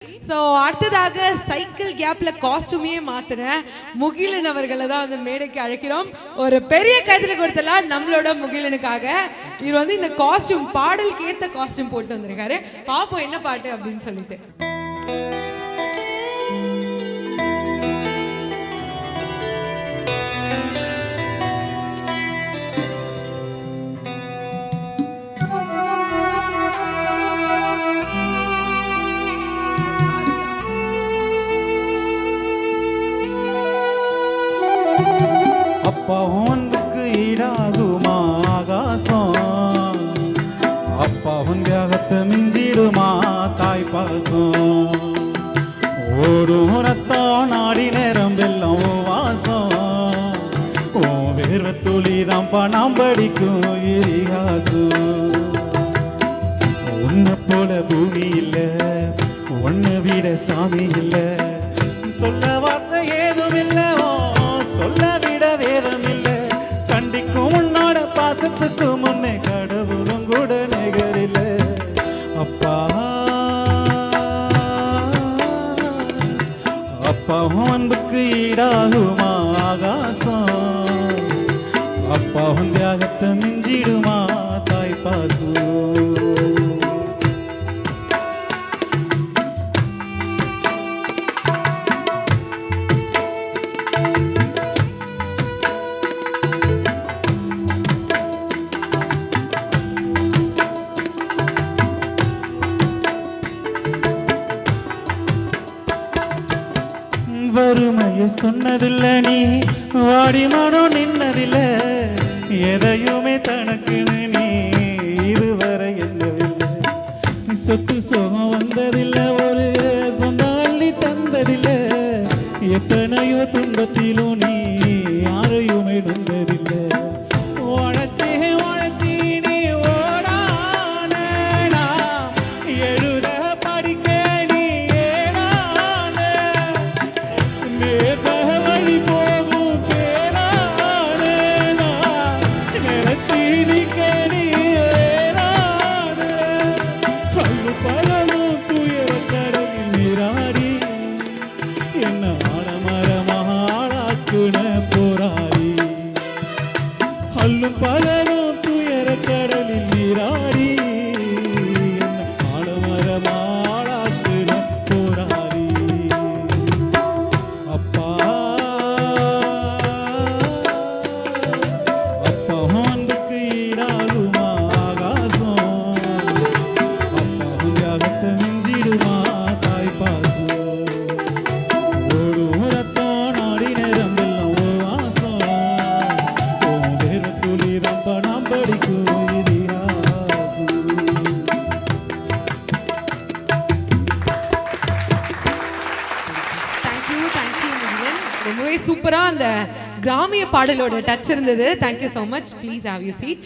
So அடுத்ததாக cycle கேப்ல காஸ்டியூமே மாத்தின முகிலன் அவர்களை தான் வந்து மேடைக்கு அழைக்கிறோம். ஒரு பெரிய கைதில கொடுத்தலாம் நம்மளோட முகிலனுக்காக. இவர் வந்து இந்த காஸ்டியூம் பாடலுக்கு ஏற்ற காஸ்டியூம் போட்டு வந்திருக்காரு. பாப்போம் என்ன பாட்டு அப்படின்னு சொல்லிட்டு. அப்பா உனக்கு ஈடாகுமா ஆகாசம், அப்பா உன் தியாகத்தை மிஞ்சிடுமா தாய் பாசம். ஓடும் ரத்தம் நாடி நேரம் வெல்லம் வாசம், ஓ வேர்வ துளிதான் பணம் படிக்கும் இதிகாசம். உன்னை போல பூமி இல்லை, உன்னை விட சாமி இல்லை, சொல்ல வார்த்தை ஏதும் இல்லை, சொல்ல விட வேதம் இல்லை. கண்டிக்கும் உன்னோட பாசத்துக்கு முன்னே கடவுளும் கூட நிகரில்லை. அப்பா அப்பா அன்புக்கு ஈடாகுமா ஆகாசம், அப்பா உன் தியாகத்தை மிஞ்சிடுமா தாய் பாசம். வறுமைய சொன்னதில்ல நீ, வாடி மனம் நின்னதில்ல, எதையுமே தனக்குன்னு நீ இதுவரை என்னவில்லை. சொத்து சோகம் வந்ததில்ல, ஒரு சொந்தம் அள்ளி தந்ததில்ல, எத்தனையோ துன்பத்திலும் நீ யாரையுமே நொந்ததில்லை. உழைச்சி உழைச்சி நீ ஓடான, எழுத படிக்க நீ ஏடான, வழி போகும் பேரான, நினைச்சி நிக்க நீ ஏறான. அள்ளு பழமும் துயர கடலில் நீராடி என்ன ஆழமரமாளாக்குன போராடி. அள்ளும் பழமும் துயர கடலில் நீராடி என்ன ஆழமரமாளாக்குன போராடி. அப்பா அப்பா அன்புக்கு ஈடாகுமா ஆகாசம், அப்பா தியாகத்தை மிஞ்சிடுமா தாய் பாசம். ஓடும் ரத்தம் நாடி நேரம் வெல்லம் வாசம், ஓ வேற துளிதான் பணம் படிக்கும் இதிகாசம். தேங்க்யூ முகிலன். ரொம்பவே சூப்பரா அந்த கிராமிய பாடலோட டச் இருந்தது. Thank you so much. Please have you seat.